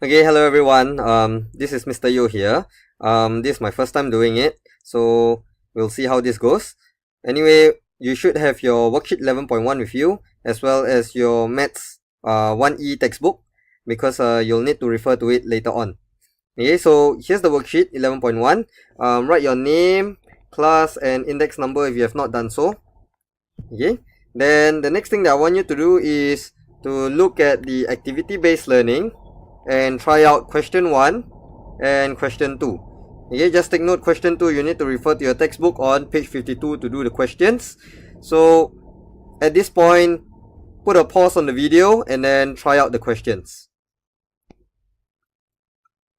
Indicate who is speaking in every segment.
Speaker 1: Okay, hello everyone. This is Mr. Yo here. This is my first time doing it, so we'll see how this goes. Anyway, you should have your worksheet 11.1 with you, as well as your Maths 1E textbook, because you'll need to refer to it later on. Okay, so here's the worksheet 11.1. Write your name, class, and index number if you have not done so. Okay, then the next thing that I want you to do is to look at the activity-based learning and try out question 1 and question 2. Okay, just take note, question 2 you need to refer to your textbook on page 52 to do the questions. So at this point, put a pause on the video and then try out the questions.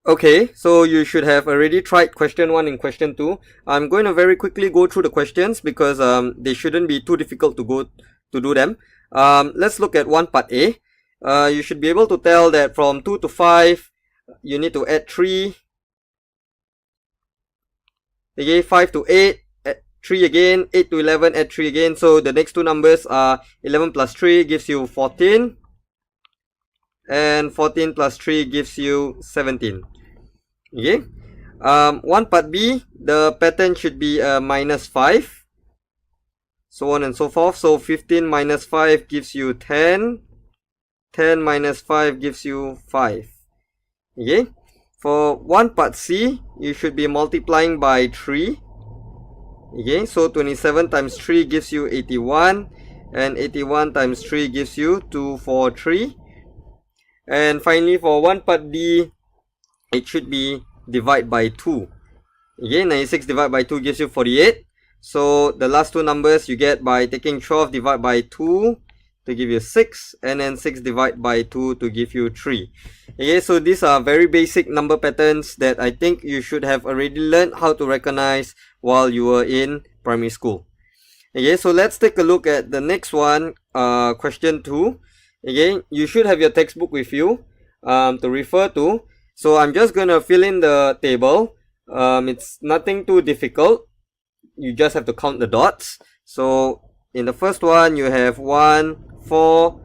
Speaker 1: Okay, so you should have already tried question 1 and question 2. I'm going to very quickly go through the questions because they shouldn't be too difficult to do them. Let's look at one part A. You should be able to tell that from 2 to 5, you need to add 3. Okay, 5 to 8, add 3 again. 8 to 11, add 3 again. So the next two numbers are 11 plus 3 gives you 14. And 14 plus 3 gives you 17. Okay. One part B, the pattern should be minus 5. So on and so forth. So 15 minus 5 gives you 10. 10 minus 5 gives you 5. Okay. For one part C, you should be multiplying by 3. Okay. So 27 times 3 gives you 81. And 81 times 3 gives you 243. And finally, for one part D, it should be divide by 2. Okay. 96 divided by 2 gives you 48. So the last two numbers you get by taking 12 divided by 2 to give you 6, and then 6 divided by 2 to give you 3. Okay, so these are very basic number patterns that I think you should have already learned how to recognize while you were in primary school. Okay, so let's take a look at the next one, question 2. Okay, you should have your textbook with you to refer to. So I'm just going to fill in the table. It's nothing too difficult. You just have to count the dots. So in the first one, you have 1, 4,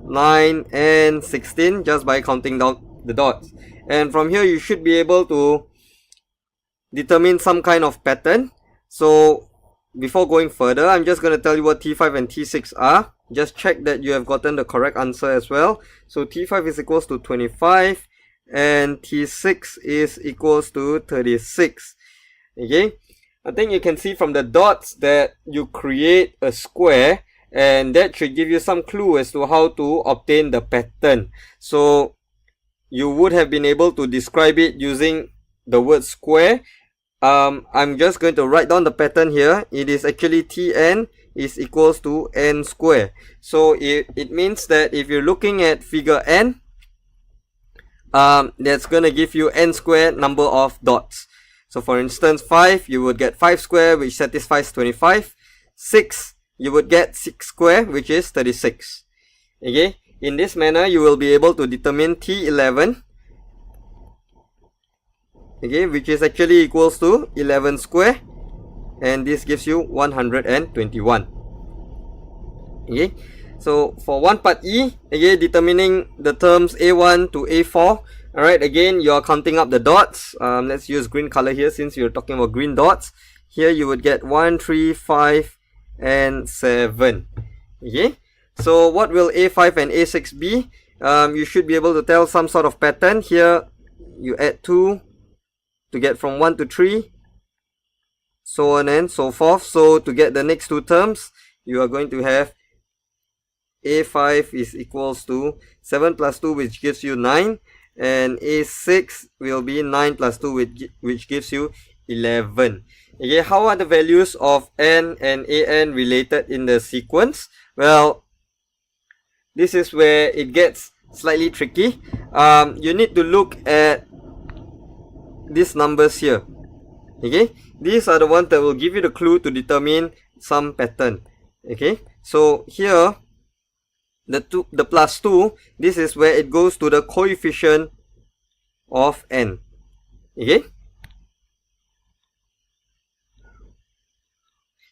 Speaker 1: 9, and 16 just by counting down the dots. And from here, you should be able to determine some kind of pattern. So before going further, I'm just going to tell you what T5 and T6 are. Just check that you have gotten the correct answer as well. So T5 is equals to 25 and T6 is equals to 36. Okay, I think you can see from the dots that you create a square, and that should give you some clue as to how to obtain the pattern. So you would have been able to describe it using the word square. I'm just going to write down the pattern here. It is actually Tn is equals to n square. So it means that if you're looking at figure n, that's going to give you n square number of dots. So for instance, 5, you would get 5 square, which satisfies 25. 6, you would get 6 square, which is 36. Okay, in this manner, you will be able to determine T11. Okay, which is actually equals to 11 square. And this gives you 121. Okay, so for one part E, again, determining the terms A1 to A4. Alright, again, you're counting up the dots. Let's use green color here since you're talking about green dots. Here you would get 1, 3, 5, and 7. Okay, so what will A5 and A6 be? You should be able to tell some sort of pattern. Here, you add 2 to get from 1 to 3. So on and so forth. So to get the next two terms, you are going to have A5 is equals to 7 plus 2, which gives you 9. And A6 will be 9 plus 2, which gives you 11. Okay, how are the values of n and an related in the sequence? Well, this is where it gets slightly tricky. You need to look at these numbers here. Okay, these are the ones that will give you the clue to determine some pattern. Okay, so here, the plus 2, this is where it goes to the coefficient of n. Okay,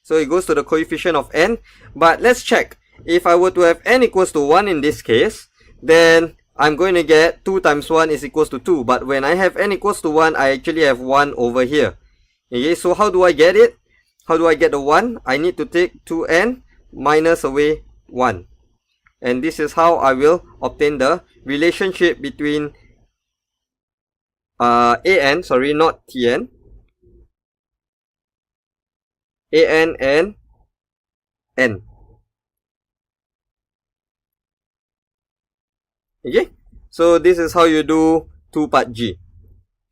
Speaker 1: so it goes to the coefficient of n. But let's check. If I were to have n equals to 1 in this case, then I'm going to get 2 times 1 is equals to 2. But when I have n equals to 1, I actually have 1 over here. Okay, so how do I get it? How do I get the 1? I need to take 2n minus away 1. And this is how I will obtain the relationship between an, sorry, not tn, an and n. Okay, so this is how you do 2-part G.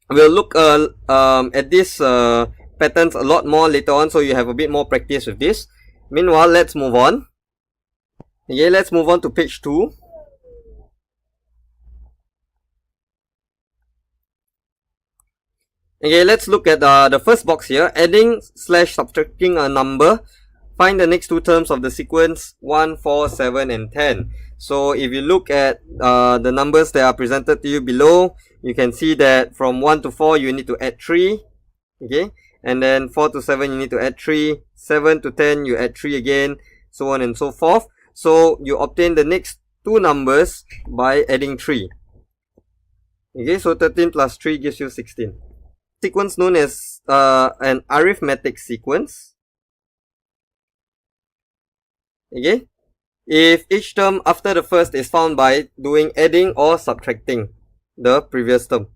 Speaker 1: We'll look at this patterns a lot more later on, so you have a bit more practice with this. Meanwhile, let's move on. Okay, let's move on to page 2. Okay, let's look at the first box here. Adding / subtracting a number. Find the next two terms of the sequence 1, 4, 7, and 10. So if you look at the numbers that are presented to you below, you can see that from 1 to 4 you need to add 3. Okay, and then 4 to 7 you need to add 3. 7 to 10 you add 3 again, so on and so forth. So you obtain the next two numbers by adding 3. Okay, so 13 plus 3 gives you 16. Sequence known as an arithmetic sequence. Okay, if each term after the first is found by doing adding or subtracting the previous term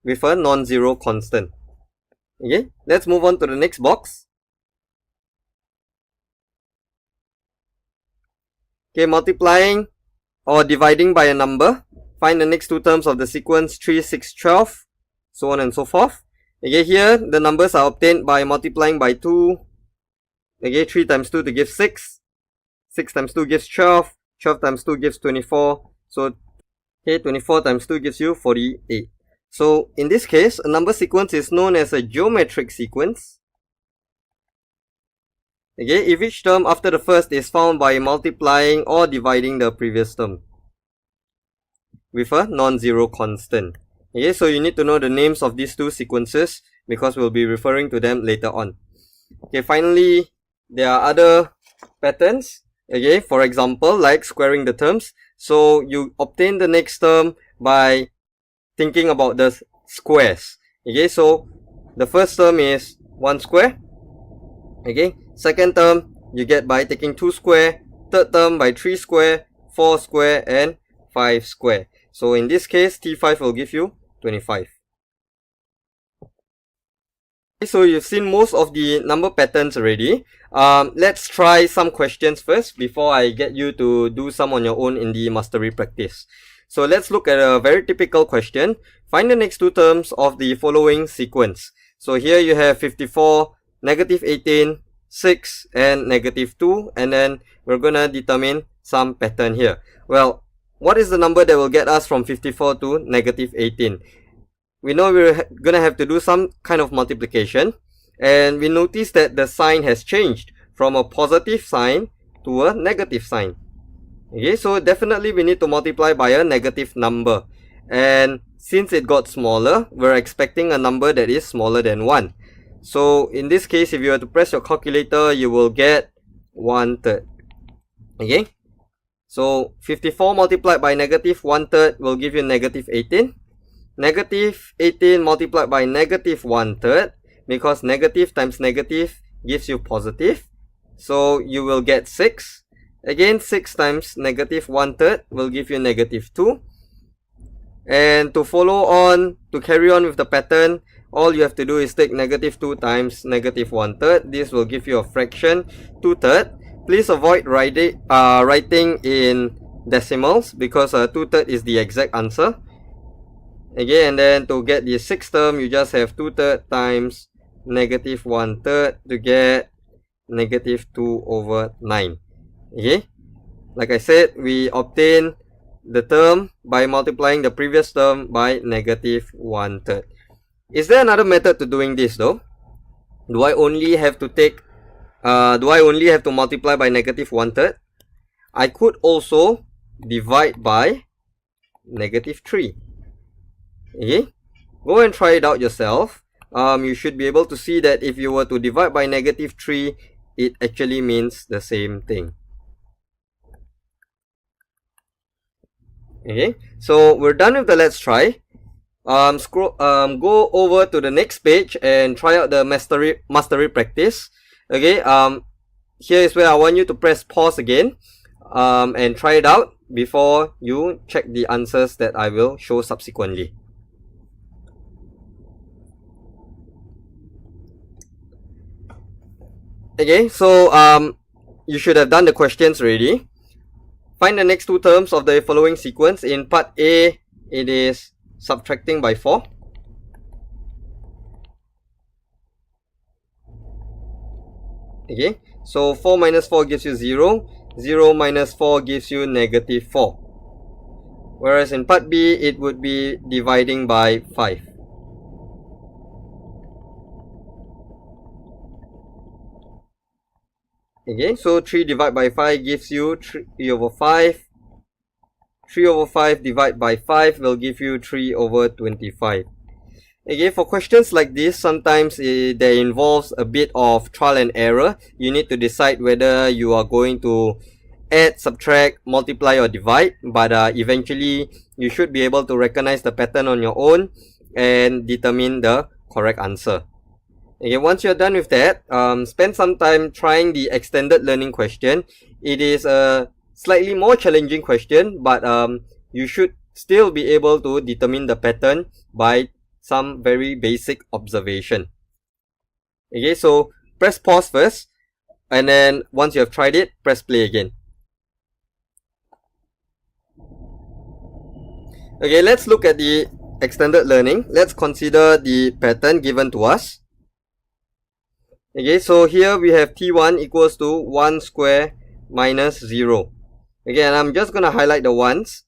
Speaker 1: with a non-zero constant. Okay, let's move on to the next box. Okay, multiplying or dividing by a number. Find the next two terms of the sequence 3, 6, 12, so on and so forth. Okay, here the numbers are obtained by multiplying by 2. Okay, 3 times 2 to give 6. 6 times 2 gives 12. 12 times 2 gives 24. So, okay, 24 times 2 gives you 48. So, in this case, a number sequence is known as a geometric sequence. Okay, if each term after the first is found by multiplying or dividing the previous term with a non-zero constant. Okay, so you need to know the names of these two sequences because we'll be referring to them later on. Okay, finally, there are other patterns. Okay, for example, like squaring the terms. So you obtain the next term by thinking about the squares. Okay, so the first term is 1 square. Okay, second term you get by taking 2 square. Third term by 3 square, 4 square, and 5 square. So in this case, T5 will give you 25. So you've seen most of the number patterns already. Let's try some questions first before I get you to do some on your own in the mastery practice. So let's look at a very typical question. Find the next two terms of the following sequence. So here you have 54, negative 18, 6, and negative 2. And then we're gonna determine some pattern here. Well, what is the number that will get us from 54 to negative 18? We know we're gonna have to do some kind of multiplication, and we notice that the sign has changed from a positive sign to a negative sign. Okay, so definitely we need to multiply by a negative number, and since it got smaller, we're expecting a number that is smaller than 1. So in this case, if you were to press your calculator, you will get 1/3. Okay, so 54 multiplied by negative 1/3 will give you negative 18. Negative 18 multiplied by negative 1/3, because negative times negative gives you positive. So you will get 6. Again, 6 times negative 1/3 will give you negative 2. And to follow on, to carry on with the pattern, all you have to do is take negative 2 times negative 1/3. This will give you a fraction 2/3. Please avoid writing in decimals because 2/3 is the exact answer. Okay, and then to get the sixth term, you just have 2/3 times negative 1/3 to get negative 2 over 9. Okay, like I said, we obtain the term by multiplying the previous term by negative 1/3. Is there another method to doing this though? Do I only have to multiply by negative 1/3? I could also divide by negative 3. Okay, go and try it out yourself. You should be able to see that if you were to divide by negative 3, it actually means the same thing. Okay, so we're done with the let's try. Go over to the next page and try out the mastery practice. Okay, here is where I want you to press pause again, and try it out before you check the answers that I will show subsequently. Okay, so you should have done the questions already. Find the next two terms of the following sequence. In part A, it is subtracting by 4. Okay, so 4 minus 4 gives you 0. 0 minus 4 gives you negative 4. Whereas in part B, it would be dividing by 5. Okay, so 3 divided by 5 gives you 3 over 5. 3 over 5 divided by 5 will give you 3 over 25. Okay, for questions like this, sometimes there involves a bit of trial and error. You need to decide whether you are going to add, subtract, multiply or divide, but eventually you should be able to recognize the pattern on your own and determine the correct answer. Okay, once you're done with that, spend some time trying the extended learning question. It is a slightly more challenging question, but you should still be able to determine the pattern by some very basic observation. Okay, so press pause first, and then once you have tried it, press play again. Okay, let's look at the extended learning. Let's consider the pattern given to us. Okay, so here we have T1 equals to 1 square minus 0. Again, I'm just going to highlight the ones.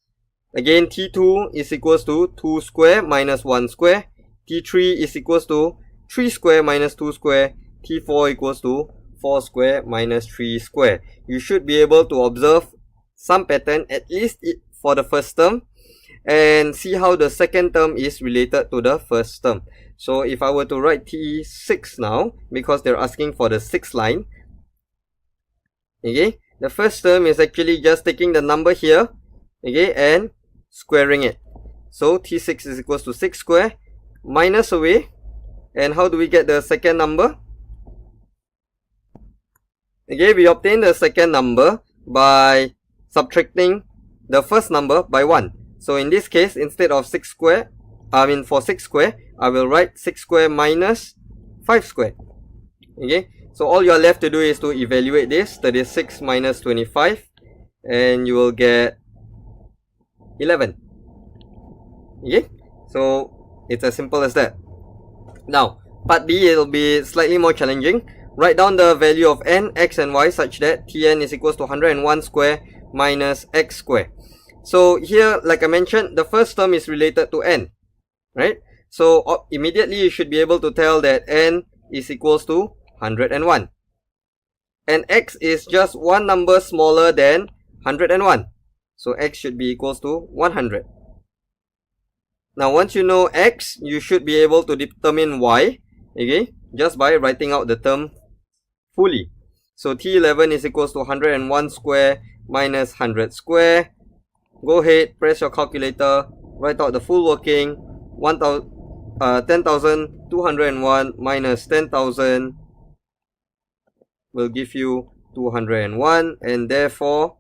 Speaker 1: Again, T2 is equals to 2 square minus 1 square. T3 is equals to 3 square minus 2 square. T4 equals to 4 square minus 3 square. You should be able to observe some pattern, at least for the first term, and see how the second term is related to the first term. So if I were to write T6 now, because they're asking for the 6th line, okay, the first term is actually just taking the number here, okay, and squaring it. So T6 is equals to 6 square, minus away, and how do we get the second number? Okay, we obtain the second number by subtracting the first number by 1. So in this case, instead of 6 square, for 6 square, I will write 6 square minus 5 square. Okay, so all you are left to do is to evaluate this. 36 minus 25, and you will get 11. Okay, so it's as simple as that. Now, part B, it will be slightly more challenging. Write down the value of n, x and y such that Tn is equals to 101 square minus x square. So here, like I mentioned, the first term is related to n, right? So immediately you should be able to tell that n is equals to 101. And x is just one number smaller than 101. So x should be equals to 100. Now once you know x, you should be able to determine y, okay, just by writing out the term fully. So T11 is equals to 101 square minus 100 square. Go ahead, press your calculator, write out the full working. 10,201 minus 10,000 will give you 201, and therefore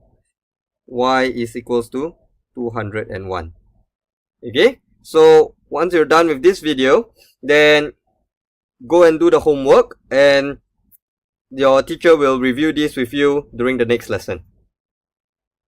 Speaker 1: y is equals to 201. Okay, so once you're done with this video, then go and do the homework, and your teacher will review this with you during the next lesson.